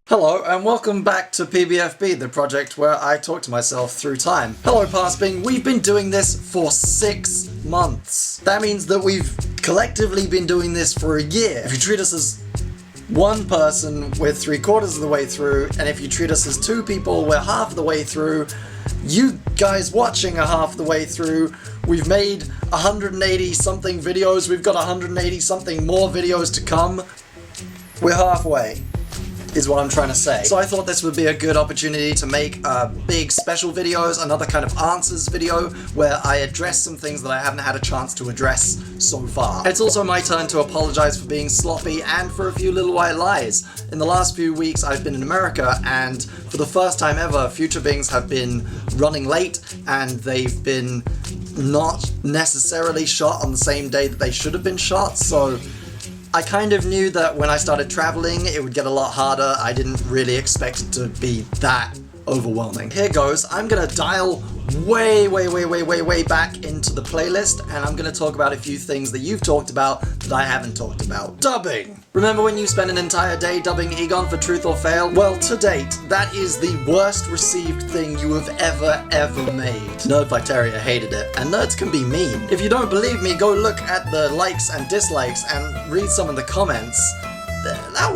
Hello and welcome back to PBFB, the project where I talk to myself through time. Hello Passbing, we've been doing this for 6 months. That means that we've collectively been doing this for a year. If you treat us as one person, we're 3/4 of the way through, and if you treat us as two people, we're half the way through. You guys watching are half the way through. We've made 180 something videos, we've got 180 something more videos to come. We're halfway, is what I'm trying to say. So I thought this would be a good opportunity to make big special videos, another kind of answers video where I address some things that I haven't had a chance to address so far. It's also my turn to apologize for being sloppy and for a few little white lies. In the last few weeks I've been in America, and for the first time ever Future Bings have been running late, and they've been not necessarily shot on the same day that they should have been shot, so I kind of knew that when I started traveling it would get a lot harder. I didn't really expect it to be that overwhelming. Here goes. I'm gonna dial way back into the playlist, and I'm gonna talk about a few things that you've talked about that I haven't talked about. Dubbing! Remember when you spent an entire day dubbing Egon for Truth or Fail? Well, to date, that is the worst received thing you have ever made. Nerdfighteria hated it, and nerds can be mean. If you don't believe me, go look at the likes and dislikes and read some of the comments. That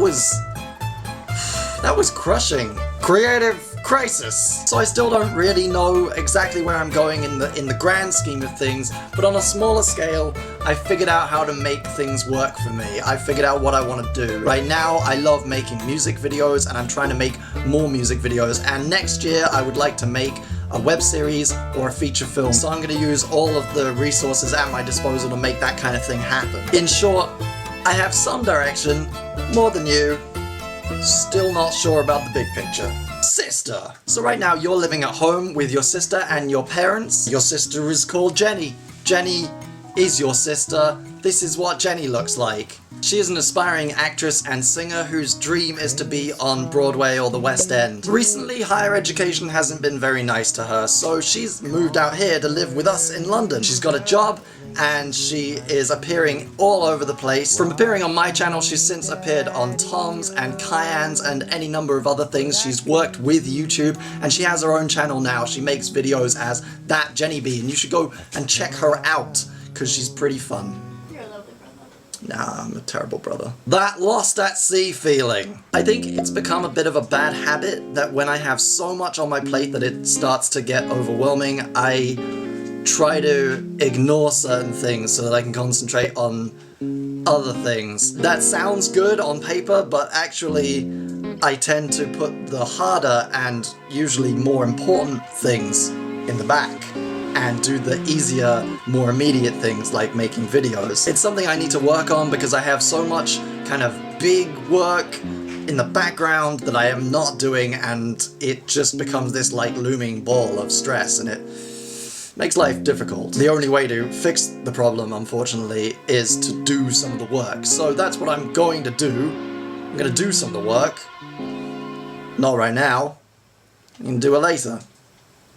was crushing. Creative crisis. So I still don't really know exactly where I'm going in the grand scheme of things, but on a smaller scale, I figured out how to make things work for me. I figured out what I want to do. Right now, I love making music videos, and I'm trying to make more music videos, and next year I would like to make a web series or a feature film. So I'm going to use all of the resources at my disposal to make that kind of thing happen. In short, I have some direction, more than you, still not sure about the big picture. Sister! So right now you're living at home with your sister and your parents. Your sister is called Jenny. Jenny is your sister. This is what Jenny looks like. She is an aspiring actress and singer whose dream is to be on Broadway or the West End. Recently, higher education hasn't been very nice to her, so she's moved out here to live with us in London. She's got a job, and she is appearing all over the place. From appearing on my channel, she's since appeared on Tom's and Khyan's and any number of other things. She's worked with YouTube, and she has her own channel now. She makes videos as That Jenny B, and you should go and check her out, because she's pretty fun. You're a lovely brother. Nah, I'm a terrible brother. That lost at sea feeling. I think it's become a bit of a bad habit that when I have so much on my plate that it starts to get overwhelming, I try to ignore certain things so that I can concentrate on other things. That sounds good on paper, but actually I tend to put the harder and usually more important things in the back and do the easier, more immediate things like making videos. It's something I need to work on because I have so much kind of big work in the background that I am not doing, and it just becomes this like looming ball of stress, and it makes life difficult. The only way to fix the problem, unfortunately, is to do some of the work. So that's what I'm going to do. I'm going to do some of the work. Not right now. I can do it later.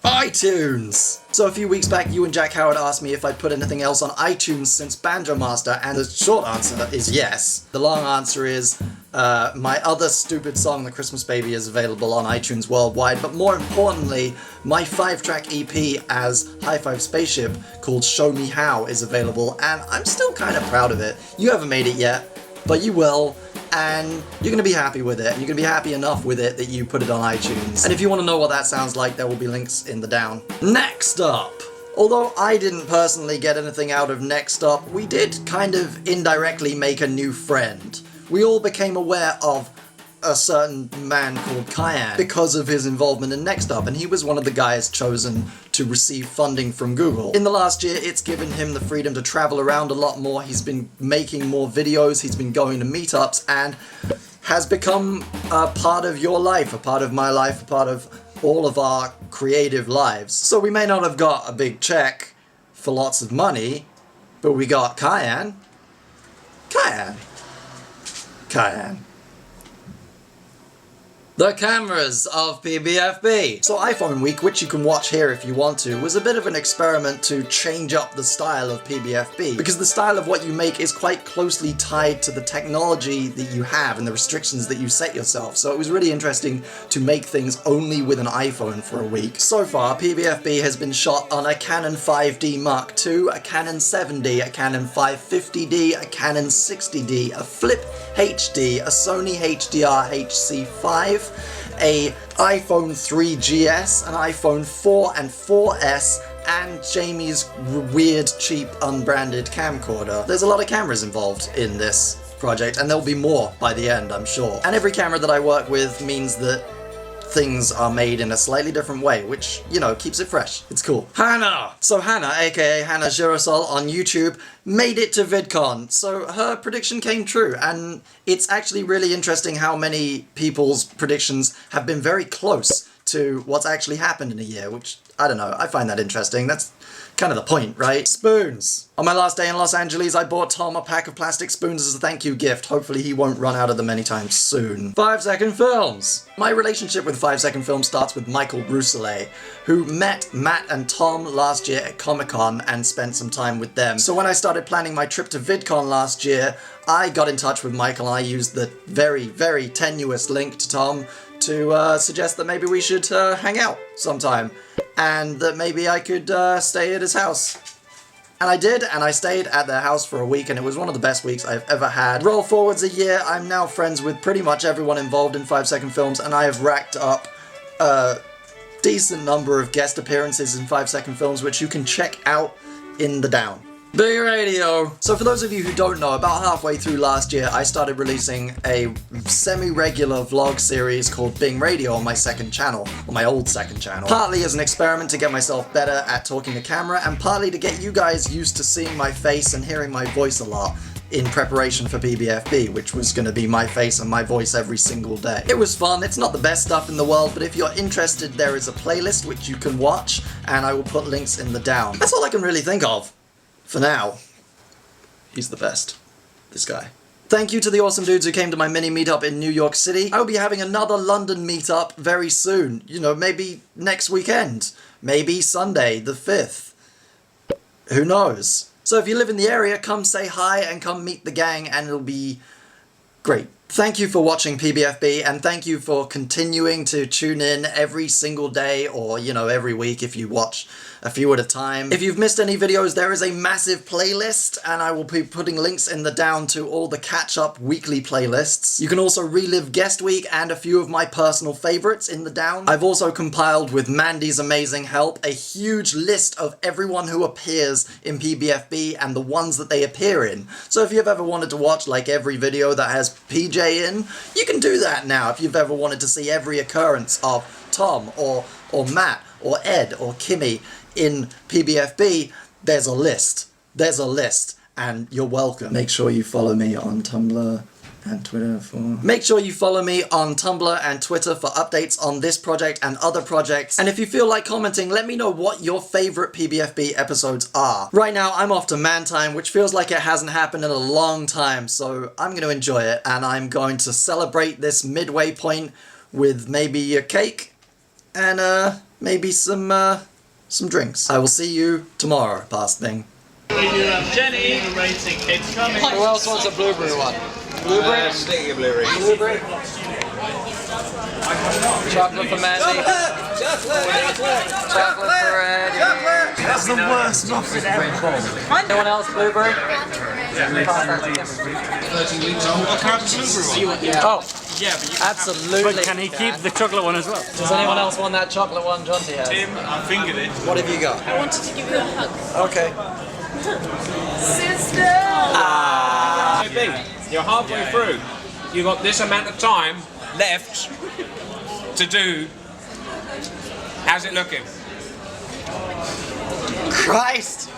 iTunes! So a few weeks back, you and Jack Howard asked me if I'd put anything else on iTunes since Banjo Master, and the short answer is yes. The long answer is my other stupid song, The Christmas Baby, is available on iTunes worldwide, but more importantly, my 5-track EP as High Five Spaceship called Show Me How is available, and I'm still kind of proud of it. You haven't made it yet, but you will. And you're going to be happy with it, and you're going to be happy enough with it that you put it on iTunes. And if you want to know what that sounds like, there will be links in the down. Next up! Although I didn't personally get anything out of Next Up, we did kind of indirectly make a new friend. We all became aware of a certain man called Khyan because of his involvement in Next Up, and he was one of the guys chosen to receive funding from Google. In the last year, it's given him the freedom to travel around a lot more. He's been making more videos, he's been going to meetups, and has become a part of your life, a part of my life, a part of all of our creative lives. So we may not have got a big check for lots of money, but we got Khyan. Khyan. The cameras of PBFB. So iPhone Week, which you can watch here if you want to, was a bit of an experiment to change up the style of PBFB, because the style of what you make is quite closely tied to the technology that you have and the restrictions that you set yourself. So it was really interesting to make things only with an iPhone for a week. So far, PBFB has been shot on a Canon 5D Mark II, a Canon 7D, a Canon 550D, a Canon 60D, a Flip HD, a Sony HDR HC5, a iPhone 3GS, an iPhone 4 and 4S, and Jamie's weird, cheap, unbranded camcorder. There's a lot of cameras involved in this project, and there'll be more by the end, I'm sure. And every camera that I work with means that things are made in a slightly different way, which, you know, keeps it fresh. It's cool. Hannah! So Hannah, aka Hannah Girasol on YouTube, made it to VidCon, so her prediction came true, and it's actually really interesting how many people's predictions have been very close to what's actually happened in a year, which, I don't know, I find that interesting. That's kind of the point, right? Spoons! On my last day in Los Angeles, I bought Tom a pack of plastic spoons as a thank you gift. Hopefully he won't run out of them anytime soon. 5-second films! My relationship with 5-second films starts with Michael Rousselet, who met Matt and Tom last year at Comic-Con and spent some time with them. So when I started planning my trip to VidCon last year, I got in touch with Michael and I used the very, very tenuous link to Tom to suggest that maybe we should hang out sometime, and that maybe I could stay at his house. And I did, and I stayed at their house for a week, and it was one of the best weeks I've ever had. Roll forwards a year, I'm now friends with pretty much everyone involved in 5-second films, and I have racked up a decent number of guest appearances in 5-second films, which you can check out in the down. Big Radio! So for those of you who don't know, about halfway through last year I started releasing a semi-regular vlog series called Bing Radio on my second channel, or my old second channel. Partly as an experiment to get myself better at talking to camera, and partly to get you guys used to seeing my face and hearing my voice a lot in preparation for PBFB, which was going to be my face and my voice every single day. It was fun. It's not the best stuff in the world, but if you're interested, there is a playlist which you can watch, and I will put links in the down. That's all I can really think of. For now, he's the best. This guy. Thank you to the awesome dudes who came to my mini meetup in New York City. I will be having another London meetup very soon. You know, maybe next weekend. Maybe Sunday the 5th. Who knows? So if you live in the area, come say hi and come meet the gang, and it'll be great. Thank you for watching PBFB, and thank you for continuing to tune in every single day, or, you know, every week if you watch a few at a time. If you've missed any videos, there is a massive playlist, and I will be putting links in the down to all the catch-up weekly playlists. You can also relive Guest Week and a few of my personal favourites in the down. I've also compiled, with Mandy's amazing help, a huge list of everyone who appears in PBFB and the ones that they appear in. So if you've ever wanted to watch, like, every video that has PJ in, you can do that now. If you've ever wanted to see every occurrence of Tom or Matt or Ed or Kimmy in PBFB, there's a list. There's a list, and you're welcome. Make sure you follow me on Tumblr and Twitter for... Make sure you follow me on Tumblr and Twitter for updates on this project and other projects. And if you feel like commenting, let me know what your favourite PBFB episodes are. Right now, I'm off to Man Time, which feels like it hasn't happened in a long time, so I'm going to enjoy it, and I'm going to celebrate this midway point with maybe a cake and maybe some drinks. I will see you tomorrow, past thing. Jenny! It's coming. Who else wants a blueberry one? Blueberry? Sticky blueberry. Blueberry? Chocolate for Mandy. Chocolate for Ed. That's the worst muffin ever. Anyone else blueberry? Oh, Yeah, but absolutely. But can he keep the chocolate one as well? Does anyone else want that chocolate one Jonty has? Tim, I fingered it. What have you got? I wanted to give you a hug. Okay. Sister! I think you're halfway through. You've got this amount of time left to do. How's it looking? Christ!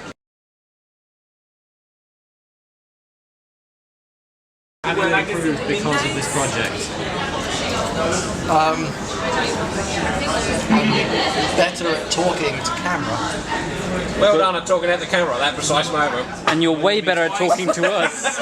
Because of this project. I'm better at talking to camera. Well done at talking at the camera at that precise moment. And you're way better at talking to us.